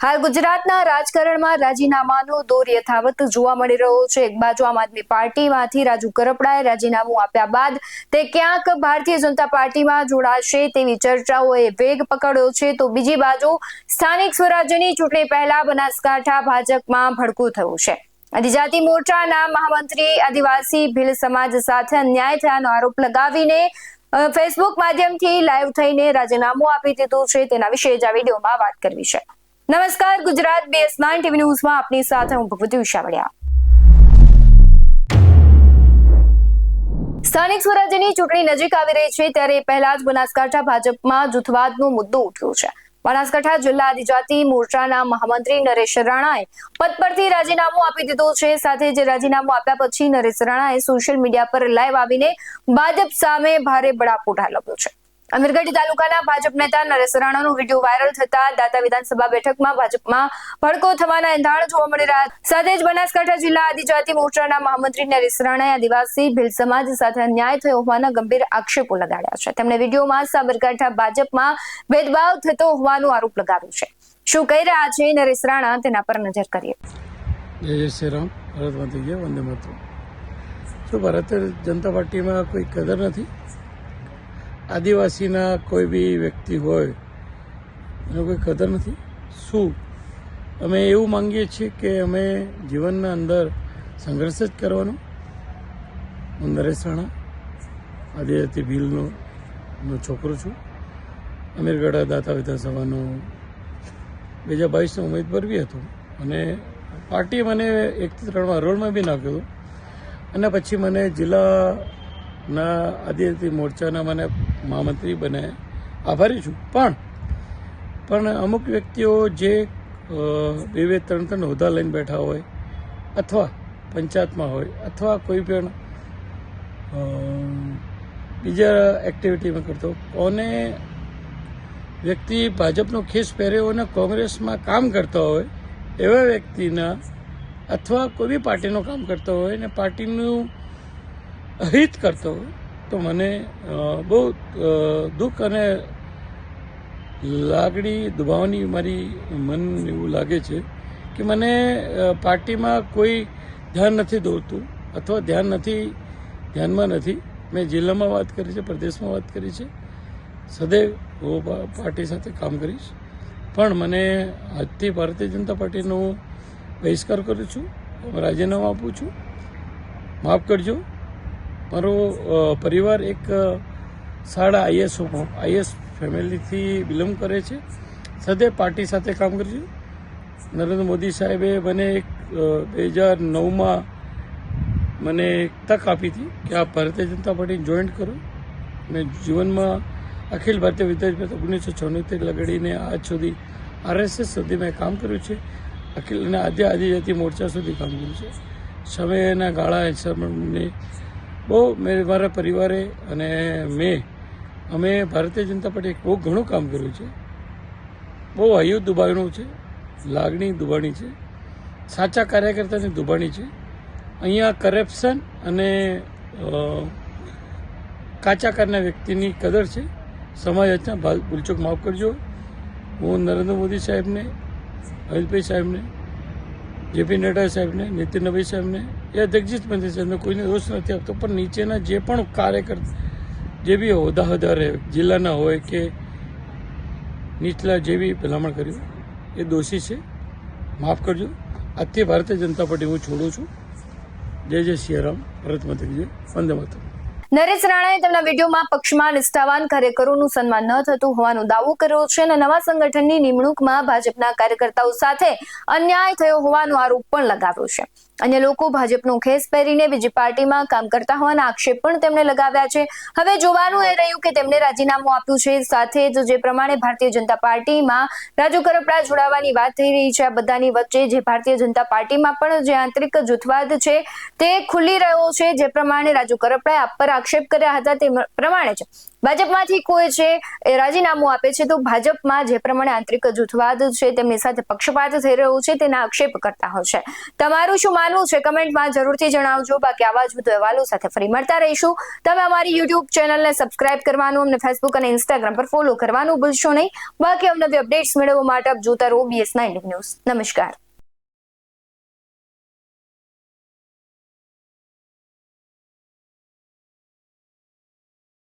હાલ ગુજરાતના રાજકારણમાં રાજીનામાનો દોર યથાવત જોવા મળી રહ્યો છે। એક બાજુ આમ આદમી પાર્ટીમાંથી રાજુ કરપડાએ રાજીનામું આપ્યા બાદ તે ક્યાંક ભારતીય જનતા પાર્ટીમાં જોડાશે તેવી ચર્ચાઓએ વેગ પકડ્યો છે, તો બીજી બાજુ સ્થાનિક સ્વરાજ્યની ચૂંટણી પહેલા બનાસકાંઠા ભાજપમાં ભડકું થયું છે। આદિજાતિ મોરચાના મહામંત્રી આદિવાસી ભીલ સમાજ સાથે અન્યાય થયાનો આરોપ લગાવીને ફેસબુક માધ્યમથી લાઈવ થઈને રાજીનામું આપી દીધું છે। તેના વિશે જ આ વિડીયોમાં વાત કરવી છે। નમસ્કાર, ગુજરાત BS9 ટીવી ન્યૂઝમાં આપની સાથે હું ભગવતી ઉષાવડિયા। સ્થાનિક સ્વરાજ્યની ચૂંટણી નજીક આવી રહી છે, ત્યારે પહેલા જ બનાસકાંઠા ભાજપમાં જૂથવાદનો મુદ્દો ઉઠ્યો છે। બનાસકાંઠા જિલ્લા આદિજાતિ મોરચાના મહામંત્રી નરેશ રાણાએ પદ પરથી રાજીનામું આપી દીધું છે। સાથે જ રાજીનામું આપ્યા પછી નરેશ રાણાએ સોશિયલ મીડિયા પર લાઈવ આવીને ભાજપ સામે ભારે બળાપો ઠાલવ્યો છે। અમીરગઢ તાલુકાના ભાજપ નેતા નરેશ રાણાનો વિડીયો વાયરલ થતા દાતા વિધાનસભા બેઠકમાં ભાજપમાં ભડકો થવાના એંધાણ જોવા મળી રહ્યા। સાથે જ બનાસકાંઠા જિલ્લા આદિજાતિ મોરચાના મહામંત્રી નરેશ રાણાએ આદિવાસી ભીલ સમાજ સાથે અન્યાય થયો હોવાના ગંભીર આક્ષેપો લગાડ્યા છે। તેમણે વિડીયોમાં સાબરકાંઠા ભાજપમાં ભેદભાવ થતો હોવાનો આરોપ લગાવ્યો છે। શું કહી રહ્યા છે નરેશ રાણા, તેના પર નજર કરીએ। જય શ્રી રામ, ભારત માતા કી વંદે માતરમ। તો ભારતીય જનતા પાર્ટીમાં કોઈ કદર નથી। આદિવાસીના કોઈ બી વ્યક્તિ હોય એનો કોઈ કદર નથી। શું અમે એવું માંગીએ છીએ કે અમે જીવનના અંદર સંઘર્ષ જ કરવાનો। હું નરેશ રાણા આદિજાતિ ભીલનો છોકરો છું। અમીરગઢ દાતા વિધાનસભાનો 2022નો ઉમેદવાર બી હતો અને પાર્ટીએ મને 1 થી 3 હરોળમાં બી નાખ્યો હતો અને પછી મને જિલ્લાના આદિજાતિ મોરચાના મને મહામંત્રી બનાવ્યા, આભારી છું। પણ અમુક વ્યક્તિઓ જે 2-3 હોદ્દા લઈને બેઠા હોય અથવા પંચાયતમાં હોય અથવા કોઈ પણ બીજા એક્ટિવિટીમાં કરતો કોને વ્યક્તિ ભાજપનો ખેસ પહેર્યો અને કોંગ્રેસમાં કામ કરતા હોય એવા વ્યક્તિના અથવા કોઈ બી પાર્ટીનું કામ કરતો હોય ને પાર્ટીનું અહિત કરતો હોય તો મને બહુ દુઃખ અને લાગણી દુભાવની મારી મન એવું લાગે છે કે મને પાર્ટીમાં કોઈ ધ્યાન નથી દોરતું અથવા ધ્યાનમાં નથી। મેં જિલ્લામાં વાત કરી છે, પ્રદેશમાં વાત કરી છે, સદૈવ હું પાર્ટી સાથે કામ કરીશ। પણ મને આજથી ભારતીય જનતા પાર્ટીનો બહિષ્કાર કરું છું, રાજીનામું આપું છું। માફ કરજો, મારો પરિવાર એક સારા આઈએસ ફેમિલીથી બિલોંગ કરે છે, સદૈવ પાર્ટી સાથે કામ કરીશું। નરેન્દ્ર મોદી સાહેબે મને 2009માં મને એક તક આપી હતી કે આપ ભારતીય જનતા પાર્ટી જોઈન્ટ કરો। મેં જીવનમાં અખિલ ભારતીય વિદ્યાર્થી 1976 લગાડીને આજ સુધી RSS સુધી મેં કામ કર્યું છે, અખિલ અને આદિજાતિ મોરચા સુધી કામ કર્યું છે। સમયના ગાળા હિસાબને બહુ મારા પરિવારે અને અમે ભારતીય જનતા પાર્ટી બહુ ઘણું કામ કર્યું છે। બહુ હૈયું દુભાણું છે, લાગણી દુભાણી છે, સાચા કાર્યકર્તાની દુભાણી છે। અહીંયા કરપ્શન અને કાચા કારના વ્યક્તિની કદર છે। સમાજ હતા ભૂલચૂક માફ કરજો। હું નરેન્દ્ર મોદી સાહેબને, અમિતભાઈ સાહેબને, JP નડ્ડા સાહેબને, નીતિનભાઈ સાહેબને, એ જગજીત મંત્રી સાહેબને કોઈને દોષ નથી આપતો, પણ નીચેના જે પણ કાર્યકર્તા જે બી હોદ્દાદાર જિલ્લાના હોય કે નીચલા જે બી ભલામણ કર્યું એ દોષી છે, માફ કરજો। આજથી ભારતીય જનતા પાર્ટી હું છોડું છું। જય શ્રી રામ, ભારત માતા કી જય, વંદે માતરમ। નરેશ રાણાએ તેમના વિડીયોમાં પક્ષમાં નિષ્ઠાવાન કાર્યકરોનું સન્માન ન થતું હોવાનો દાવો કર્યો છે અને નવા સંગઠનની નિમણૂકમાં ભાજપના કાર્યકર્તાઓ સાથે અન્યાય થયો હોવાનો આરોપ પણ લગાવ્યો છે। અન્ય લોકો ભાજપનો ખેસ પહેરીને બીજી પાર્ટીમાં કામ કરતા હોવાના આક્ષેપ પણ તેમણે લગાવ્યા છે। હવે જોવાનું એ રહ્યું કે તેમણે રાજીનામું આપ્યું છે, સાથે જ જે પ્રમાણે ભારતીય જનતા પાર્ટીમાં રાજુ કરપડા જોડાવાની વાત થઈ રહી છે, આ બધાની વચ્ચે જે ભારતીય જનતા પાર્ટીમાં પણ જે આંતરિક જૂથવાદ છે તે ખુલી રહ્યો છે। જે પ્રમાણે રાજુ કરપડાએ આપ પર આક્ષેપ કર્યા હતા તે પ્રમાણે જ ભાજપમાંથી કોઈ છે એ રાજીનામું આપે છે તો ભાજપમાં જે પ્રમાણે આંતરિક જૂથવાદ છે તેમની સાથે પક્ષપાત થઈ રહ્યો છે તેના આક્ષેપ કરતા હોય છે. તમારું શું માનવું છે કમેન્ટમાં જરૂરથી જણાવજો. બાકી આવા જ વધુ અહેવાલો સાથે ફરી મળતા રહીશું. તમે અમારી યુટ્યુબ ચેનલને સબસ્ક્રાઇબ કરવાનું, અમને ફેસબુક અને ઇન્સ્ટાગ્રામ પર ફોલો કરવાનું ભૂલશો નહીં. બાકી અવનવી અપડેટ્સ મેળવવા માટે આપ જોતા રહો BS9 ન્યૂઝ. નમસ્કાર.